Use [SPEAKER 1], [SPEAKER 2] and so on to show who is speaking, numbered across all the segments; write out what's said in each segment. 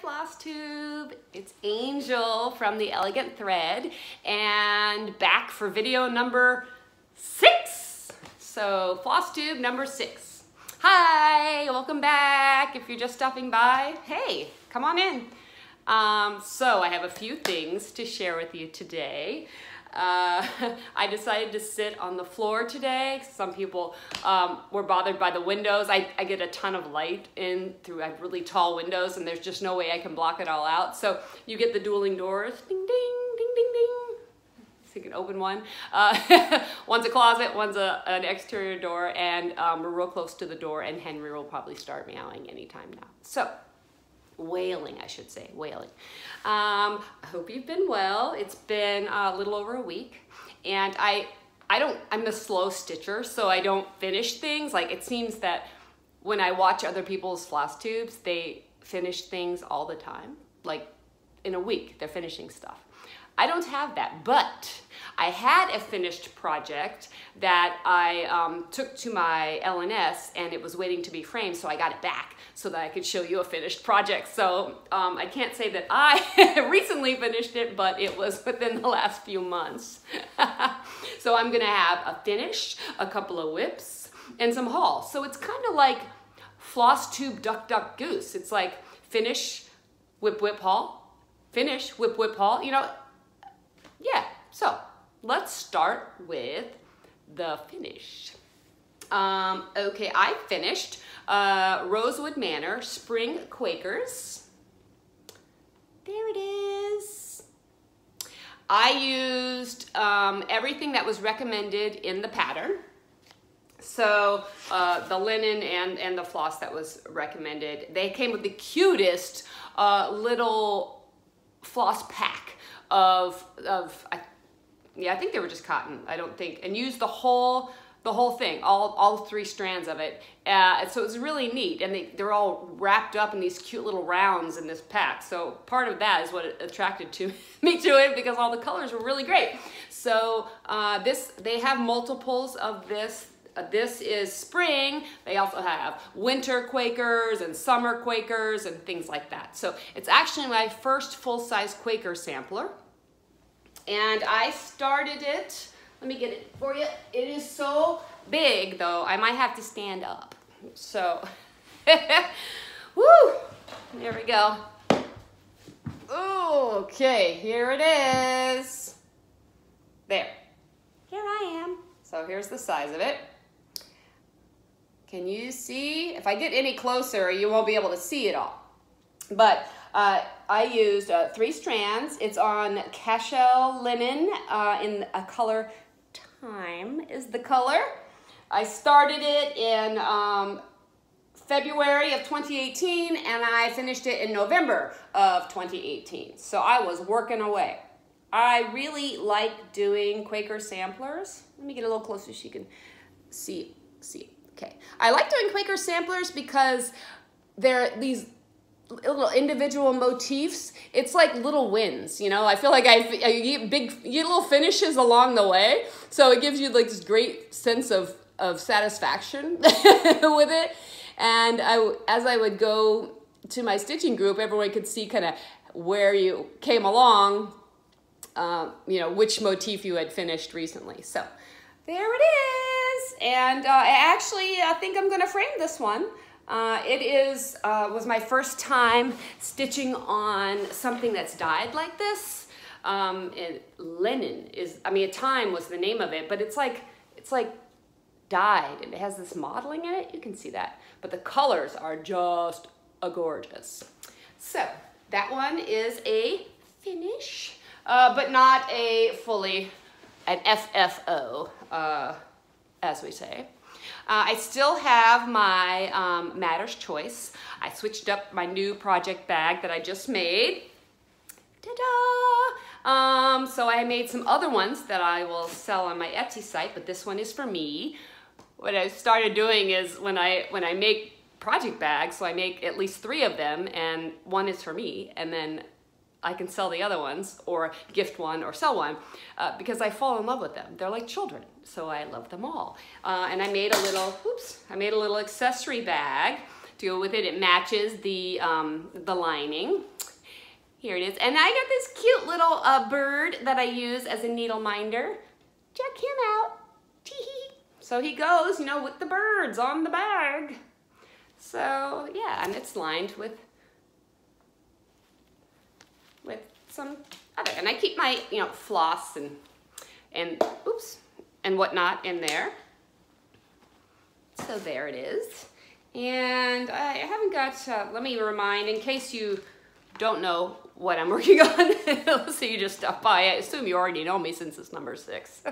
[SPEAKER 1] Flosstube. It's Angel from the Elegant Thread and back for video number 6. So Flosstube number 6. Hi, welcome back. If you're just stopping by, hey, come on in. So I have a few things to share with you today. I decided to sit on the floor today. Some people were bothered by the windows. I get a ton of light in through I have really tall windows and there's just no way I can block it all out. So you get the dueling doors, ding, ding, ding, ding, ding. So you can open one. One's a closet, one's an exterior door, and we're real close to the door, and Henry will probably start meowing anytime now. So wailing, I should say, wailing. I hope you've been well. It's been a little over a week, and I'm a slow stitcher, so I don't finish things. Like, it seems that when I watch other people's floss tubes, they finish things all the time. Like, in a week, they're finishing stuff. I don't have that, but I had a finished project that I took to my LNS, and it was waiting to be framed, so I got it back so that I could show you a finished project. So I can't say that I recently finished it, but it was within the last few months. So I'm gonna have a finish, a couple of whips, and some hauls. So it's kind of like Flosstube Duck Duck Goose. It's like finish, whip, whip, haul, finish, whip, whip, haul, you know. Yeah, so let's start with the finish. Okay, I finished Rosewood Manor Spring Quakers. There it is. I used everything that was recommended in the pattern. So the linen and the floss that was recommended. They came with the cutest little floss pack yeah, I think they were just cotton, I don't think, and used the whole thing, all 3 strands of it. So it was really neat, and they're all wrapped up in these cute little rounds in this pack. So part of that is what attracted me to it, because all the colors were really great. So they have multiples of this. This is spring. They also have winter Quakers and summer Quakers and things like that. So it's actually my first full-size Quaker sampler. And I started it, let me get it for you. It is so big though, I might have to stand up. So, woo, there we go. Okay, here it is. There, here I am. So here's the size of it. Can you see? If I get any closer, you won't be able to see it all. But I used 3 strands. It's on cashel linen in a color Thyme is the color. I started it in February of 2018, and I finished it in November of 2018. So I was working away. I really like doing Quaker samplers. Let me get a little closer so you can see. Okay. I like doing Quaker samplers because they're these little individual motifs. It's like little wins, you know. I feel like I get little finishes along the way, so it gives you like this great sense of satisfaction with it. And as I would go to my stitching group, everyone could see kind of where you came along, you know, which motif you had finished recently. So there it is, and I think I'm gonna frame this one. It was my first time stitching on something that's dyed like this. And linen is, I mean, Thyme was the name of it, but it's like dyed, and it has this modeling in it. You can see that, but the colors are just gorgeous. So that one is a finish, but not a fully, an FFO, as we say. I still have my Matter's Choice. I switched up my new project bag that I just made. Ta-da! So I made some other ones that I will sell on my Etsy site, but this one is for me. What I started doing is when I make project bags, so I make at least 3 of them, and one is for me, and then I can sell the other ones, or gift one, or sell one, because I fall in love with them. They're like children, so I love them all. And I made a little, I made a little accessory bag to go with it. It matches the lining. Here it is. And I got this cute little bird that I use as a needle minder. Check him out. Tee-hee. So he goes, you know, with the birds on the bag. So yeah, and it's lined with some other, and I keep my, you know, floss and oops, and whatnot in there. So there it is. And I haven't got, let me remind, in case you don't know what I'm working on, so you just stop by. I assume you already know me since it's number 6.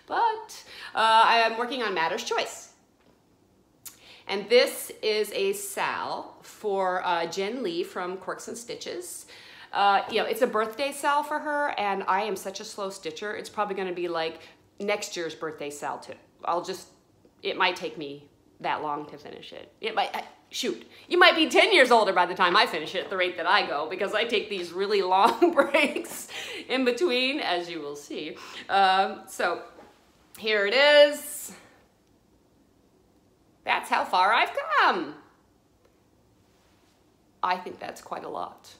[SPEAKER 1] But I am working on Matter's Choice. And this is a SAL for Jenn Lee from Quirks and Stitches. You know, it's a birthday SAL for her, and I am such a slow stitcher. It's probably gonna be like next year's birthday SAL too. It might take me that long to finish it. It might, shoot, you might be 10 years older by the time I finish it at the rate that I go, because I take these really long breaks in between, as you will see. So here it is. That's how far I've come. I think that's quite a lot.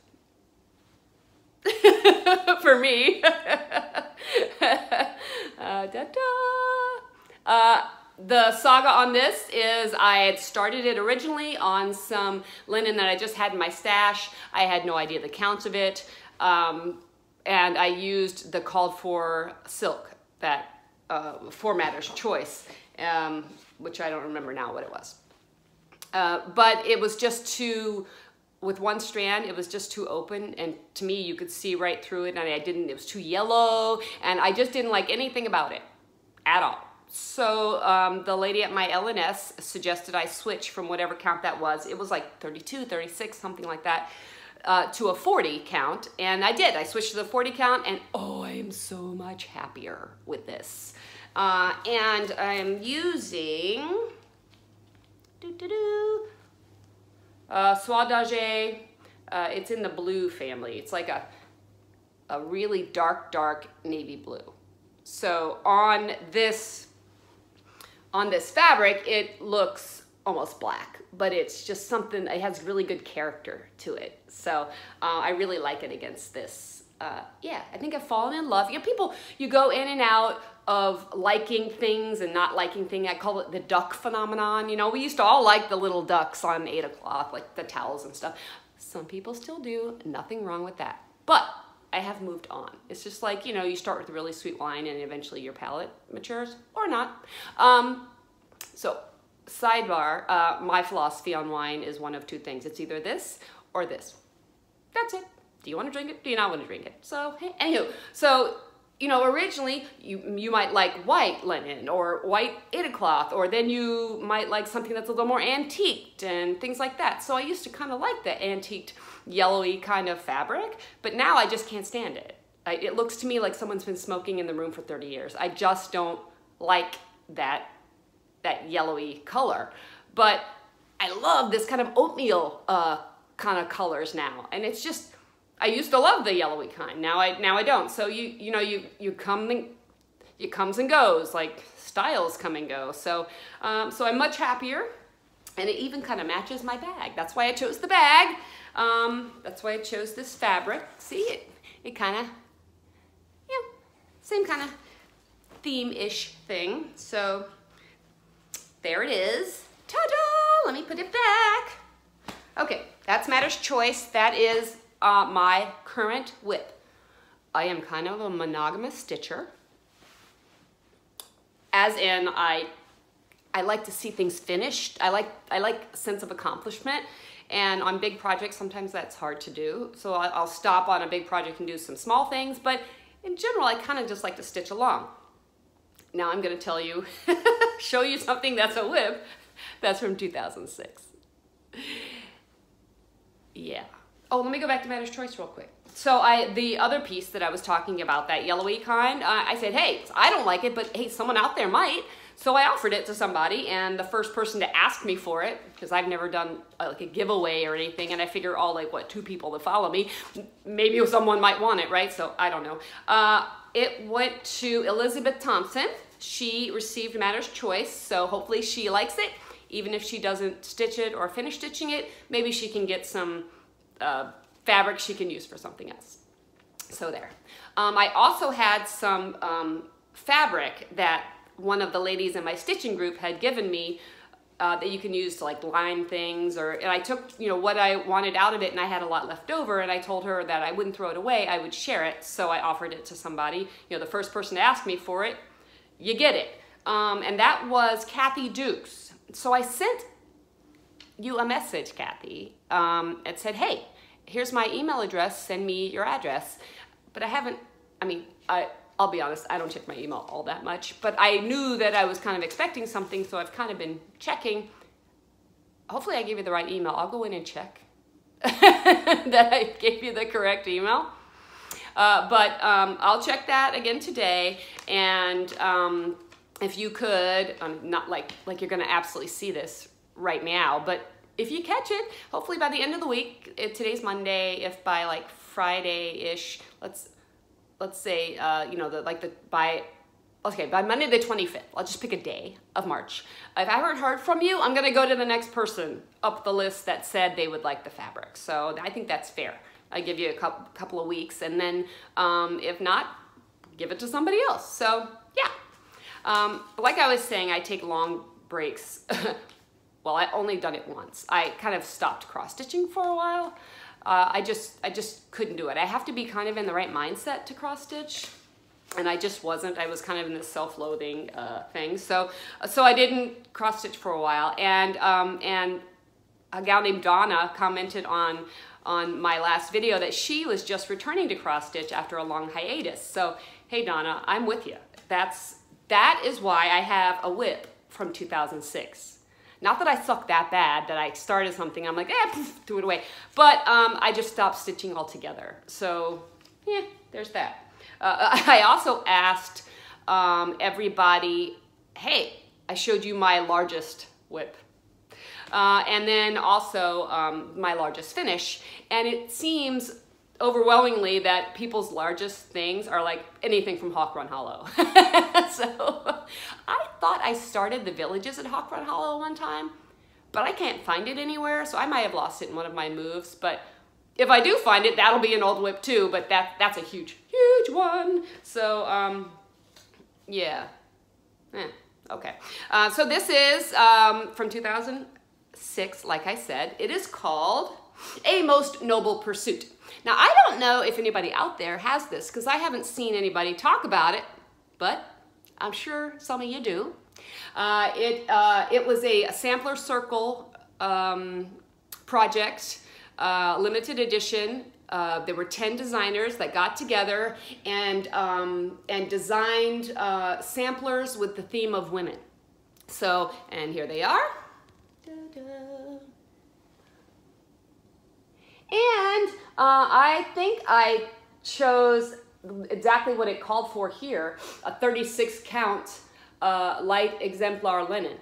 [SPEAKER 1] For me. The saga on this is I had started it originally on some linen that I just had in my stash. I had no idea the count of it. And I used the called for silk that for Matter's Choice, which I don't remember now what it was. But it was just too, with one strand, it was just too open, and to me, you could see right through it, and it was too yellow, and I just didn't like anything about it at all. So the lady at my LNS suggested I switch from whatever count that was. It was like 32, 36, something like that, to a 40 count, and I did. I switched to the 40 count, and oh, I am so much happier with this. And I'm using Soie d'Angers. It's in the blue family. It's like a really dark navy blue. So on this fabric, it looks almost black, but it's just something, it has really good character to it. So I really like it against this. Yeah, I think I've fallen in love. You know, people, you go in and out of liking things and not liking things. I call it the duck phenomenon. You know, we used to all like the little ducks on 8 o'clock, like the towels and stuff. Some people still do, nothing wrong with that. But I have moved on. It's just like, you know, you start with a really sweet wine and eventually your palate matures, or not. So, sidebar, my philosophy on wine is one of two things. It's either this or this. That's it. Do you want to drink it? Do you not want to drink it? So, hey, anywho, so, you know, originally you might like white linen or white Ita cloth, or then you might like something that's a little more antiqued and things like that. So I used to kind of like the antiqued, yellowy kind of fabric, but now I just can't stand it. It looks to me like someone's been smoking in the room for 30 years. I just don't like that yellowy color. But I love this kind of oatmeal kind of colors now, and it's just, I used to love the yellowy kind. Now I don't. So you comes and goes, like styles come and go. So so I'm much happier, and it even kind of matches my bag. That's why I chose the bag. That's why I chose this fabric. See, it kind of, yeah, same kind of theme-ish thing. So there it is. Ta-da! Let me put it back. Okay, that's Matter's Choice. That is my current whip. I am kind of a monogamous stitcher, as in I like to see things finished. I like a sense of accomplishment, and on big projects sometimes that's hard to do. So I'll stop on a big project and do some small things, but in general I kind of just like to stitch along. Now I'm going to tell you, show you something that's a whip that's from 2006. Yeah. Oh, let me go back to Matter's Choice real quick. So the other piece that I was talking about, that yellowy kind, I said, hey, I don't like it, but hey, someone out there might. So I offered it to somebody, and the first person to ask me for it, because I've never done like a giveaway or anything, and I figure all like, what, 2 people that follow me, maybe someone might want it, right? So I don't know. It went to Elizabeth Thompson. She received Matter's Choice, so hopefully she likes it. even if she doesn't stitch it or finish stitching it, maybe she can get some fabric she can use for something else. So there. I also had some fabric that one of the ladies in my stitching group had given me that you can use to like line things, and I took, you know, what I wanted out of it, and I had a lot left over, and I told her that I wouldn't throw it away, I would share it, so I offered it to somebody. You know, the first person to ask me for it, you get it. And that was Kathy Dukes. So I sent you a message, Kathy, and said, hey, here's my email address, send me your address. But I haven't, I mean, I'll be honest, I don't check my email all that much, but I knew that I was kind of expecting something, so I've kind of been checking. Hopefully I gave you the right email. I'll go in and check that I gave you the correct email. But I'll check that again today, and if you could, not like you're gonna absolutely see this right now, but if you catch it, hopefully by the end of the week, today's Monday, if by like Friday-ish, let's say, you know, by Monday the 25th, I'll just pick a day of March. If I haven't heard from you, I'm gonna go to the next person up the list that said they would like the fabric. So I think that's fair. I give you a couple of weeks, and then if not, give it to somebody else. So yeah, like I was saying, I take long breaks. Well, I only done it once. I kind of stopped cross-stitching for a while. I just couldn't do it. I have to be kind of in the right mindset to cross-stitch, and I just wasn't. I was kind of in this self-loathing thing. So I didn't cross-stitch for a while, and a gal named Donna commented on my last video that she was just returning to cross-stitch after a long hiatus. So hey Donna, I'm with you. That is why I have a whip from 2006. Not that I suck that bad that I started something, I'm like, poof, threw it away. But I just stopped stitching altogether. So yeah, there's that. I also asked everybody, hey, I showed you my largest whip. And then also my largest finish. And it seems overwhelmingly that people's largest things are like anything from Hawk Run Hollow. So I thought I started the villages at Hawk Run Hollow one time, but I can't find it anywhere, so I might have lost it in one of my moves. But if I do find it, that'll be an old whip too, but that's a huge, huge one. So yeah, okay. So this is from 2006, like I said. It is called A Most Noble Pursuit. Now, I don't know if anybody out there has this, because I haven't seen anybody talk about it, but I'm sure some of you do. It was a sampler circle project, limited edition. There were 10 designers that got together and designed samplers with the theme of women. So, and here they are. And I think I chose exactly what it called for here, a 36 count light exemplar linen.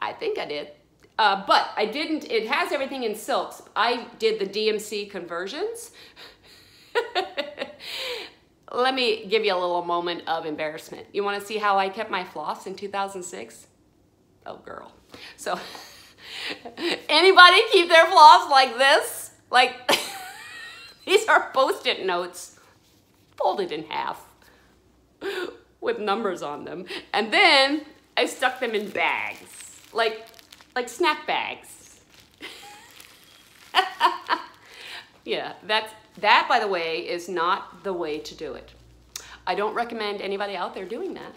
[SPEAKER 1] I think I did, but I didn't. It has everything in silks. I did the DMC conversions. Let me give you a little moment of embarrassment. You want to see how I kept my floss in 2006? Oh girl. So anybody keep their floss like this? Like, these are Post-it notes folded in half with numbers on them. And then I stuck them in bags, like snack bags. Yeah, that, by the way, is not the way to do it. I don't recommend anybody out there doing that.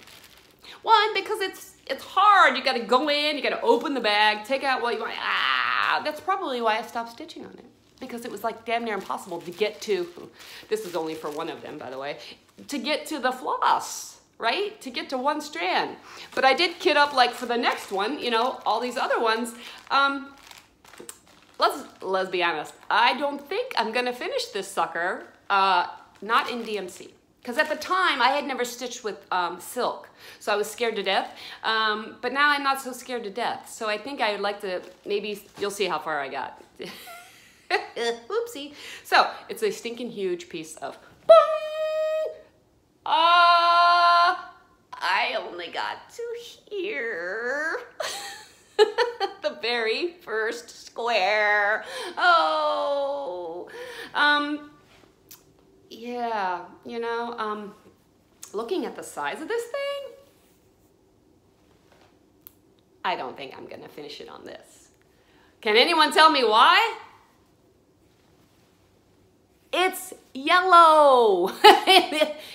[SPEAKER 1] One, because it's hard. You got to go in, you got to open the bag, take out what you want. That's probably why I stopped stitching on it, because it was like damn near impossible to get to. This is only for one of them, by the way, to get to the floss, right? To get to one strand. But I did kit up like for the next one, you know, all these other ones. Let's be honest. I don't think I'm gonna finish this sucker, not in DMC. Because at the time, I had never stitched with silk, so I was scared to death. But now I'm not so scared to death. So I think I would like to, maybe, you'll see how far I got. Oopsie. So, it's a stinking huge piece of, I only got to here. very first square. Oh, yeah, you know, looking at the size of this thing, I don't think I'm gonna finish it on this. Can anyone tell me why? It's yellow.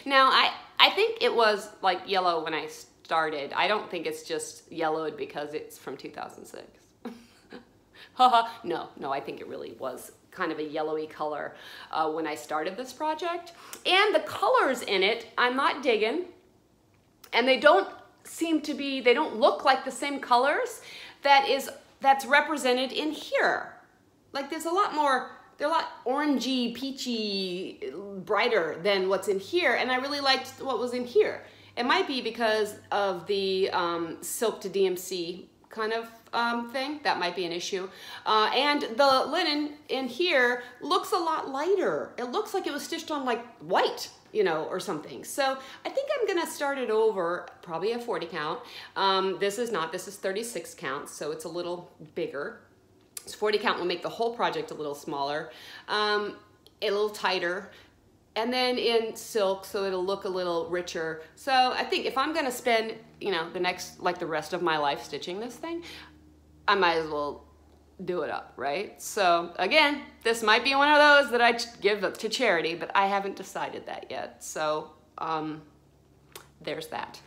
[SPEAKER 1] Now, I think it was like yellow when I started. I don't think it's just yellowed because it's from 2006. No, I think it really was kind of a yellowy color when I started this project. And the colors in it, I'm not digging. And they don't seem to be, they don't look like the same colors that's represented in here. Like there's a lot more, they're a lot orangey, peachy, brighter than what's in here, and I really liked what was in here. It might be because of the silk to DMC kind of thing. That might be an issue. And the linen in here looks a lot lighter. It looks like it was stitched on like white, you know, or something. So I think I'm gonna start it over, probably a 40 count. This is 36 counts, so it's a little bigger. So 40 count will make the whole project a little smaller, a little tighter, and then in silk, so it'll look a little richer. So I think if I'm gonna spend, you know, the rest of my life stitching this thing, I might as well do it up, right? So again, this might be one of those that I give up to charity, but I haven't decided that yet. So there's that.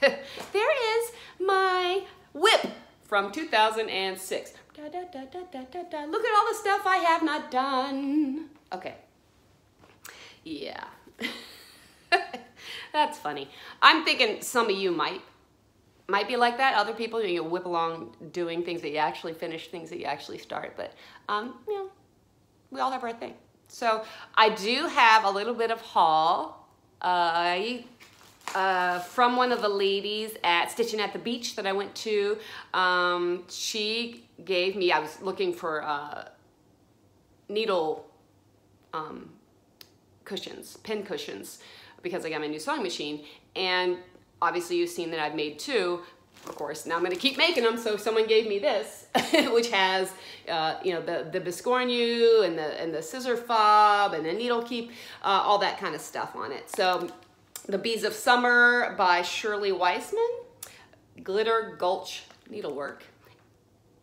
[SPEAKER 1] There is my whip from 2006. Look at all the stuff I have not done. Okay. Yeah. That's funny. I'm thinking some of you might be like that. Other people, you whip along doing things that you actually finish, things that you actually start. But, you know, we all have our thing. So I do have a little bit of haul. From one of the ladies at Stitching at the Beach that I went to. She gave me, I was looking for needle cushions, pin cushions, because I got my new sewing machine. And obviously you've seen that I've made two. Of course, now I'm going to keep making them. So someone gave me this, which has, you know, the biscornu and the scissor fob and the needle keep, all that kind of stuff on it. So The Bees of Summer by Shirley Weissman, Glitter Gulch Needlework.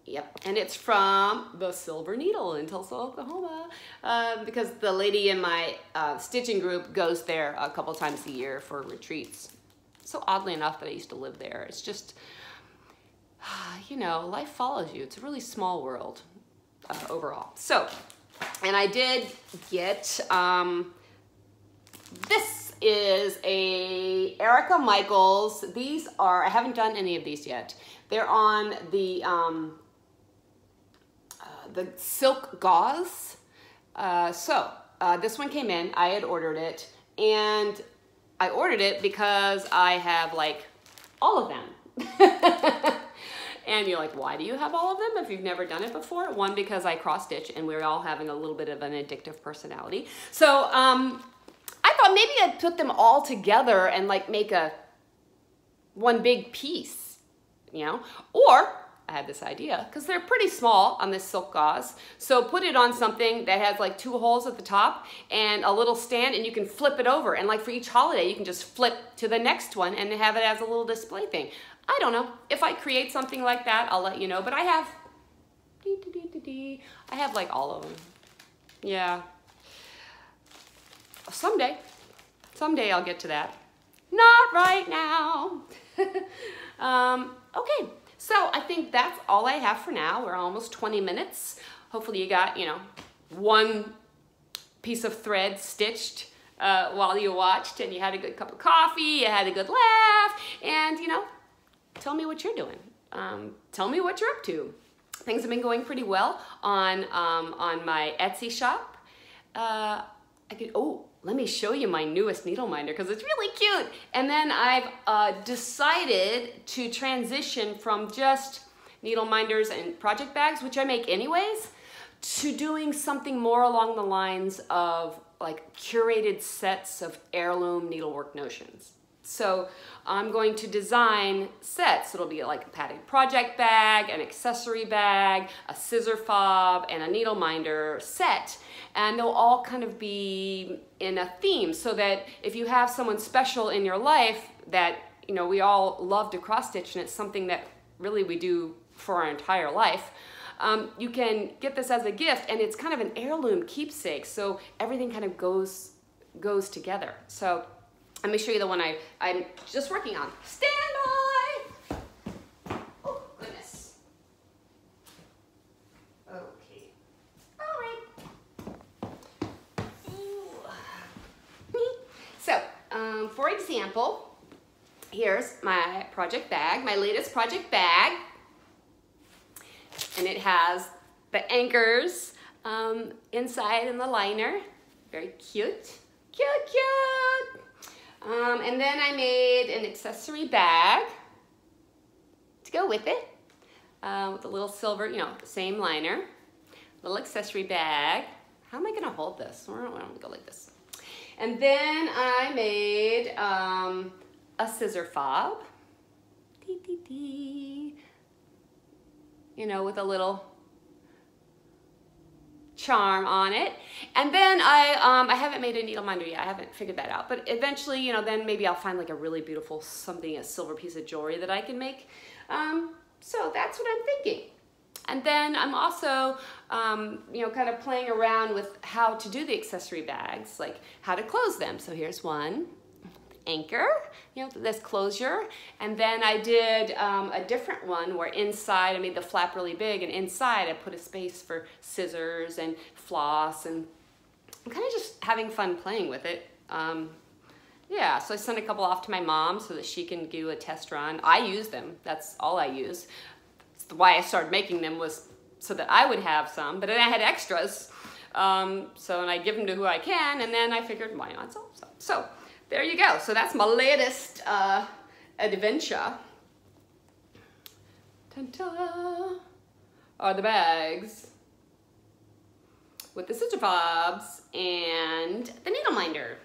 [SPEAKER 1] Yep, and it's from the Silver Needle in Tulsa, Oklahoma, because the lady in my stitching group goes there a couple times a year for retreats. So oddly enough that I used to live there. It's just, you know, life follows you. It's a really small world overall. So, and I did get, this is a Erica Michaels. These are, I haven't done any of these yet. They're on the silk gauze. This one came in, I had ordered it, and I ordered it because I have like all of them. And you're like, why do you have all of them if you've never done it before? One, because I cross stitch and we're all having a little bit of an addictive personality. So I thought maybe I'd put them all together and like make one big piece, you know? Or I had this idea, because they're pretty small on this silk gauze, so put it on something that has like 2 holes at the top and a little stand, and you can flip it over, and like for each holiday you can just flip to the next one and have it as a little display thing. I don't know. If I create something like that, I'll let you know, but I have like all of them. Yeah. Someday I'll get to that. Not right now. Okay. So I think that's all I have for now. We're almost 20 minutes. Hopefully you got, you know, one piece of thread stitched while you watched, and you had a good cup of coffee, you had a good laugh, and, you know, tell me what you're doing. Tell me what you're up to. Things have been going pretty well on my Etsy shop. Let me show you my newest needle minder because it's really cute. And then I've decided to transition from just needle minders and project bags, which I make anyways, to doing something more along the lines of like curated sets of heirloom needlework notions. So I'm going to design sets. It'll be like a padded project bag, an accessory bag, a scissor fob, and a needle minder set. And they'll all kind of be in a theme so that if you have someone special in your life that, you know, we all love to cross stitch and it's something that really we do for our entire life, you can get this as a gift, and it's kind of an heirloom keepsake, so everything kind of goes together. So let me show you the one I'm just working on. Stand by! Oh, goodness. Okay. All right. So, for example, here's my project bag, my latest project bag. And it has the anchors inside in the liner. Very cute. Cute, cute! And then I made an accessory bag to go with it, with a little silver, you know, same liner. Little accessory bag. How am I gonna hold this? I'm gonna go like this. And then I made a scissor fob. Dee, dee, dee. You know, with a little charm on it. And then I haven't made a needle minder yet. I haven't figured that out. But eventually, you know, then maybe I'll find like a really beautiful something, a silver piece of jewelry that I can make. So that's what I'm thinking. And then I'm also, you know, kind of playing around with how to do the accessory bags, like how to close them. So here's one. Anchor, you know, this closure. And then I did a different one where inside I made the flap really big, and inside I put a space for scissors and floss, and I'm kind of just having fun playing with it. Yeah, so I sent a couple off to my mom so that she can do a test run. I use them, that's all I use. That's why I started making them, was so that I would have some, but then I had extras. And I give them to who I can, and then I figured, why not sell some? So there you go. So that's my latest adventure. Ta-da! Are the bags with the scissor fobs and the needle minder.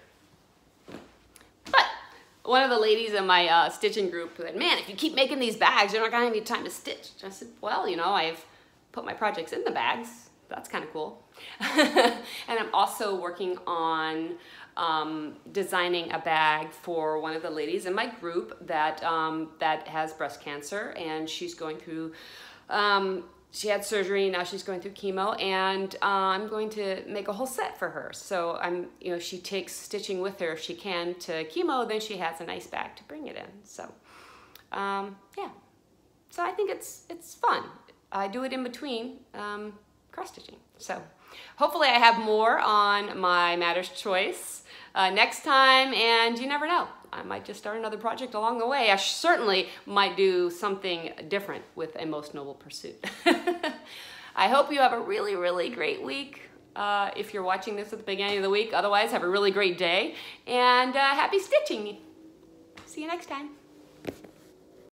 [SPEAKER 1] But one of the ladies in my stitching group said, man, if you keep making these bags, you're not gonna have any time to stitch. I said, well, you know, I've put my projects in the bags. That's kind of cool. And I'm also working on designing a bag for one of the ladies in my group that that has breast cancer, and she's going through she had surgery, now she's going through chemo, and I'm going to make a whole set for her. So I'm, you know, she takes stitching with her if she can to chemo, then she has a nice bag to bring it in. So yeah, so I think it's fun. I do it in between cross stitching. So hopefully I have more on my Matter's Choice next time, and you never know, I might just start another project along the way. I certainly might do something different with A Most Noble Pursuit. I hope you have a really, really great week. If you're watching this at the beginning of the week, otherwise have a really great day, and happy stitching. See you next time.